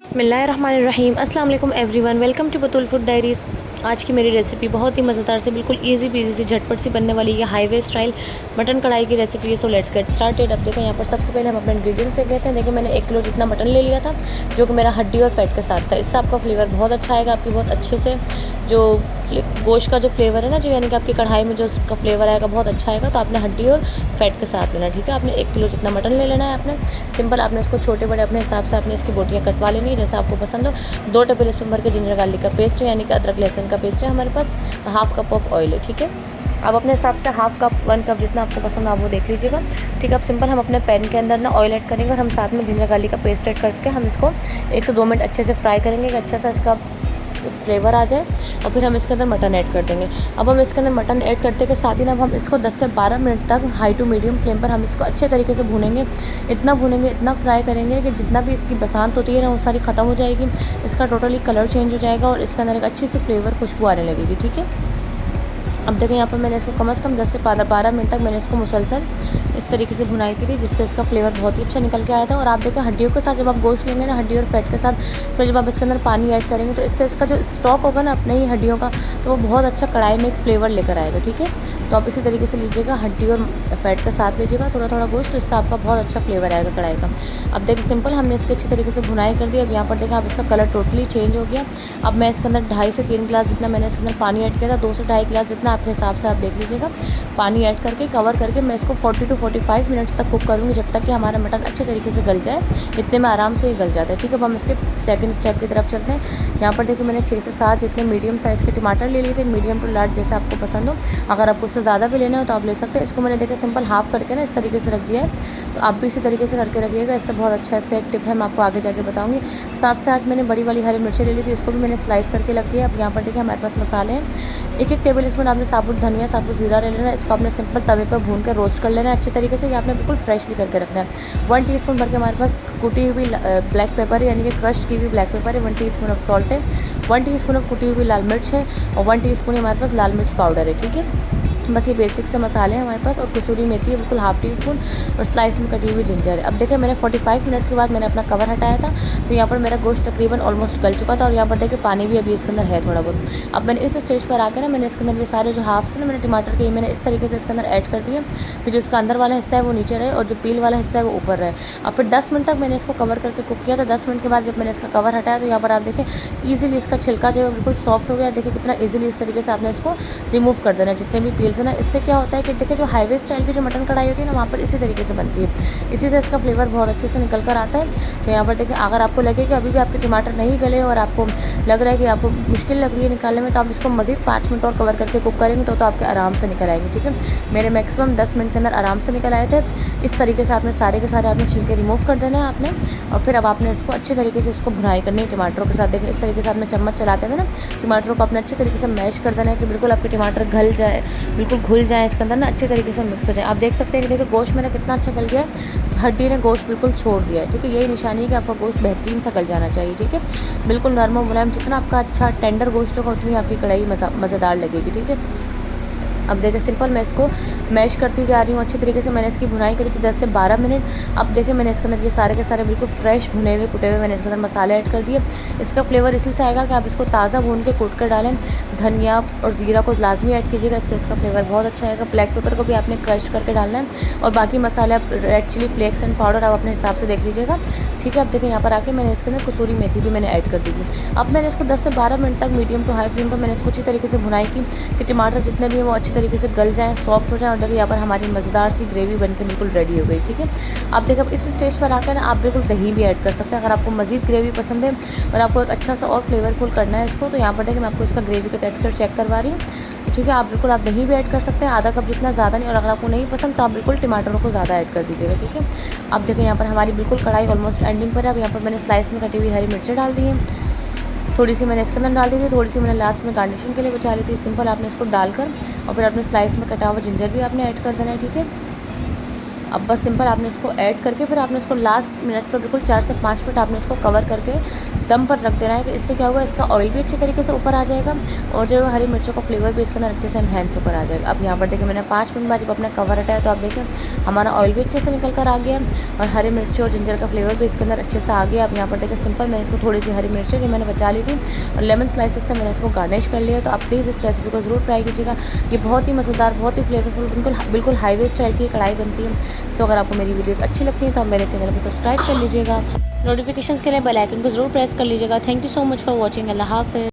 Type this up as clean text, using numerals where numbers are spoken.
बिस्मिल्लाहिर्रहमानिर्रहीम। अस्सलाम वालेकुम everyone, welcome to Batool food diaries. आज की मेरी रेसिपी बहुत ही मज़ेदार से बिल्कुल इजी पीजी सी झटपट सी बनने वाली ये हाईवे स्टाइल मटन कढ़ाई की रेसिपी है। So let's get started. अब देखें यहाँ पर सबसे पहले हम अपने इंग्रेडिएंट्स देख लेते हैं। देखिए मैंने 1 किलो जितना मटन ले लिया था, जो कि मेरा हड्डी और फैट के साथ था। इससे आपका फ्लेवर बहुत अच्छा आएगा, आपकी बहुत अच्छे से जो गोश्त का जो फ्लेवर है ना, जो यानी कि आपकी कढ़ाई में जो उसका फ्लेवर आएगा बहुत अच्छा आएगा। तो आपने हड्डी और फैट के साथ लेना, ठीक है। आपने 1 किलो जितना मटन ले लेना है। आपने सिंपल आपने इसको छोटे बड़े अपने हिसाब से आपने इसकी बोटियाँ कटवा लेनी है, जैसा आपको पसंद हो। 2 टेबल स्पून भर के जिंजर गार्लिक का पेस्ट है, यानी कि अदरक लहसुन का पेस्ट है हमारे पास। हाफ कप ऑफ ऑयल है, ठीक है। अब अपने हिसाब से हाफ कप 1 कप जितना आपको पसंद आप वो देख लीजिएगा, ठीक है। अब सिंपल हम अपने पैन के अंदर ना ऑयल ऐड करेंगे और हम साथ में जिंजर गार्लिक का पेस्ट ऐड करके हम इसको 1 से 2 मिनट अच्छे से फ्राई करेंगे कि अच्छा सा इसका फ्लेवर आ जाए। और फिर हम इसके अंदर मटन ऐड कर देंगे। अब हम इसके अंदर मटन ऐड करते के साथ ही ना अब हम इसको 10 से 12 मिनट तक हाई टू मीडियम फ्लेम पर हम इसको अच्छे तरीके से भूनेंगे। इतना भूनेंगे, इतना फ्राई करेंगे कि जितना भी इसकी बसांत होती है ना वो सारी ख़त्म हो जाएगी, इसका टोटली कलर चेंज हो जाएगा और इसके अंदर एक अच्छी सी फ्लेवर खुशबू आने लगेगी, ठीक है। अब देखें यहाँ पर मैंने इसको कम से कम 10 से 12 मिनट तक मैंने इसको मुसलसल इस तरीके से भुनाई की थी, जिससे इसका फ्लेवर बहुत ही अच्छा निकल के आया था। और आप देखें हड्डियों के साथ जब आप गोश्त लेंगे ना, हड्डी और फैट के साथ, फिर जब आप इसके अंदर पानी ऐड करेंगे तो इससे इसका जो स्टॉक होगा ना अपने ही हड्डियों का, तो वो बहुत अच्छा कढ़ाई में एक फ्लेवर लेकर आएगा, ठीक है। तो आप इसी तरीके से लीजिएगा, हड्डी और फैट के साथ लीजिएगा थोड़ा थोड़ा गोश्त, तो इससे आपका बहुत अच्छा फ्लेवर आएगा कढ़ाई का। अब देखिए सिंपल हमने इसकी अच्छी तरीके से भुनाई कर दी। अब यहाँ पर देखें अब इसका कलर टोटली चेंज हो गया। अब मैं इसके अंदर 2.5 से 3 गिलास जितना मैंने इसके अंदर पानी ऐड किया था, 2 से 2.5 गिलास जितना आपके हिसाब से आप देख लीजिएगा। पानी ऐड करके कवर करके मैं इसको 40 टू 45 मिनट्स तक कुक करूँगी, जब तक कि हमारा मटन अच्छे तरीके से गल जाए। इतने में आराम से ही गल जाता है, ठीक है। अब हम इसके सेकंड स्टेप की तरफ चलते हैं। यहाँ पर देखिए मैंने 6 से 7 जितने मीडियम साइज़ के टमाटर ले लिए थे, मीडियम टू लार्ज जैसे आपको पसंद हो। अगर आपको उससे ज़्यादा भी लेना हो तो आप ले सकते हैं। इसको मैंने देखा सिंपल हाफ़ करके ना इस तरीके से रख दिया है, तो आप भी इसी तरीके से करके रखिएगा, इससे बहुत अच्छा इसका एक टिप है, मैं आपको आगे जाके बताऊँगी। 7 से 8 मैंने बड़ी वाली हरी मिर्ची ले ली थी, उसको भी मैंने स्लाइस करके रख दिया। अब यहाँ पर देखिए हमारे पास मसाले हैं। 1 टेबल स्पून आपने साबुत धनिया, साबुत जीरा ले लेना है। इसको आपने सिंपल तवे पर भून कर रोस्ट कर लेना है अच्छे तरीके से। ये आपने बिल्कुल फ्रेशली करके रखना है। 1 टीस्पून भर के हमारे पास कुटी हुई ब्लैक पेपर है, यानी कि क्रश्ड की हुई ब्लैक पेपर है। 1 टीस्पून ऑफ सॉल्ट है। 1 टीस्पून ऑफ कुटी हुई लाल मिर्च है और 1 टीस्पून हमारे पास लाल मिर्च पाउडर है, ठीक है। बस ये बेसिक से मसाले हैं हमारे पास। और कसूरी मेथी है बिल्कुल हाफ टी स्पून और स्लाइस में कटी हुई जिंजर है। अब देखिए मैंने 45 मिनट्स के बाद मैंने अपना कवर हटाया था, तो यहाँ पर मेरा गोश्त तकरीबन ऑलमोस्ट गल चुका था। और यहाँ पर देखिए पानी भी अभी इसके अंदर है थोड़ा बहुत। अब मैंने इस स्टेज पर आकर ना मैंने इसके अंदर ये सारे जो हाफ्स थे ना मैंने टमाटर के, मैंने इस तरीके से इसके अंदर ऐड कर दिए कि जो इसका अंदर वाला हिस्सा है वो नीचे रहे और जो पील वाला हिस्सा है वो ऊपर रहे। अब फिर 10 मिनट तक मैंने इसको कवर करके कुक किया था। 10 मिनट के बाद जब मैंने इसका कवर हटाया तो यहाँ पर आप देखें ईजिली इसका छिलका जो है बिल्कुल सॉफ्ट हो गया। देखिए कितना ईजिली इस तरीके से आपने इसको रिमूव कर देना है जितने भी पील्स है ना। इससे क्या होता है कि देखिए जो हाईवे स्टाइल की जो मटन कढ़ाई होती है ना, वहाँ पर इसी तरीके से बनती है, इसी से इसका फ्लेवर बहुत अच्छे से निकल कर आता है। तो यहाँ पर देखिए अगर आपको लगे कि अभी भी आपके टमाटर नहीं गले और आपको लग रहा है कि आपको मुश्किल लग रही है निकालने में, तो आप इसको मज़ीद 5 मिनट और कवर करके कुक करेंगे तो आपके आराम से निकल आएंगे, ठीक है। मेरे मैक्सिमम 10 मिनट के अंदर आराम से निकल आए थे। इस तरीके से आपने सारे के सारे आपने छिलके रिमूव कर देना है आपने। और फिर अब आपने इसको अच्छे तरीके से इसको भुनाई करनी है टमाटरों के साथ। देखिए इस तरीके से आपने चम्मच चलाते हुए ना टमाटरों को अपने अच्छे तरीके से मैश कर देना है कि बिल्कुल आपके टमाटर गल जाए, बिल्कुल घुल जाए इसके अंदर ना, अच्छे तरीके से मिक्स हो जाए। आप देख सकते हैं कि देखिए गोश्त मेरा कितना अच्छा गल गया है, हड्डी ने गोश्त बिल्कुल छोड़ दिया है, ठीक है। यही निशानी है कि आपका गोश्त बेहतरीन सा गल जाना चाहिए, ठीक है। बिल्कुल नरम मुलायम, जितना आपका अच्छा टेंडर गोश्त होगा उतनी आपकी कढ़ाई मज़ेदार लगेगी, ठीक है। अब देखिए सिंपल मैं इसको मैश करती जा रही हूँ अच्छी तरीके से। मैंने इसकी भुनाई करी थी 10 से 12 मिनट। अब देखिए मैंने इसके अंदर ये सारे के सारे बिल्कुल फ्रेश भुने हुए कुटे हुए मैंने इसके अंदर मसाले ऐड कर दिए। इसका फ्लेवर इसी से आएगा कि आप इसको ताज़ा भून के कूट कर डालें। धनिया और ज़ीरा को लाजमी ऐड कीजिएगा, इससे इसका फ्लेवर बहुत अच्छा आएगा। ब्लैक पेपर को भी आपने क्रश करके डालना है और बाकी मसाले आप red chilli flakes and powder आप अपने हिसाब से देख लीजिएगा, ठीक है। अब देखिए यहाँ पर आके मैंने इसके अंदर कसूरी मेथी भी मैंने ऐड कर दी थी। अब मैंने इसको 10 से 12 मिनट तक मीडियम टू हाई फ्लेम पर मैंने इसको अच्छी तरीके से भुनाई की कि टमाटर जितने भी हैं वो अच्छी तरीके से गल जाएँ, सॉफ्ट हो जाए। और देखिए यहाँ पर हमारी मज़ेदार सी ग्रेवी बनकर बिल्कुल रेडी हो गई, ठीक है। आप देखिए अब इस स्टेज पर आकर ना आप बिल्कुल दही भी ऐड कर सकते हैं अगर आपको मज़ीद ग्रेवी पसंद है और आपको एक अच्छा सा और फ्लेवरफुल करना है इसको। तो यहाँ पर देखिए मैं आपको इसका ग्रेवी का टेक्सचर चेक करवा रही हूँ, तो ठीक है। आप बिल्कुल आप दही भी ऐड कर सकते हैं, आधा कप जितना, ज़्यादा नहीं। और अगर आपको नहीं पसंद तो आप बिल्कुल टमाटरों को ज़्यादा ऐड कर दीजिएगा, ठीक है। अब देखिए यहाँ पर हमारी बिल्कुल कढ़ाई ऑलमोस्ट एंडिंग पर है। अब यहाँ पर मैंने स्लाइस में कटी हुई हरी मिर्चें डाल दी हैं, थोड़ी सी मैंने इसके अंदर डाल दी थी, थोड़ी सी मैंने लास्ट में गार्निशिंग के लिए बचा रही थी। सिंपल आपने इसको डालकर और फिर आपने स्लाइस में कटा हुआ जिंजर भी आपने ऐड कर देना है, ठीक है। अब बस सिंपल आपने इसको ऐड करके फिर आपने इसको लास्ट मिनट पर बिल्कुल 4 से 5 मिनट आपने इसको कवर करके दम पर रख देना है कि इससे क्या होगा, इसका ऑयल भी अच्छे तरीके से ऊपर आ जाएगा और जो हरी मिर्चों का फ्लेवर भी इसके अंदर अच्छे से एनहेंस होकर आ जाएगा। अब यहाँ पर देखिए मैंने 5 मिनट बाद जब अपना कवर हटाया तो आप देखिए हमारा ऑयल भी अच्छे से निकल कर आ गया और हरी मिर्ची और जिंजर का फ्लेवर भी इसके अंदर अच्छे से आ गया। अब यहाँ पर देखिए सिंपल मैंने इसको थोड़ी सी हरी मिर्ची जो मैंने बचा ली थी और लेमन स्लाइसेस से मैंने इसको गार्निश कर लिया। तो आप प्लीज़ इस रेसिपी को ज़रूर ट्राई कीजिएगा। ये बहुत ही मज़ेदार, बहुत ही फ्लेवरफुल, बिल्कुल हाईवे स्टाइल की कढ़ाई बनती है। सो अगर आपको मेरी वीडियोस अच्छी लगती हैं तो आप मेरे चैनल को सब्सक्राइब कर लीजिएगा। नोटिफिकेशंस के लिए बेल आइकन को ज़रूर प्रेस कर लीजिएगा। Thank you so much for watching. अल्लाह हाफ़िज़।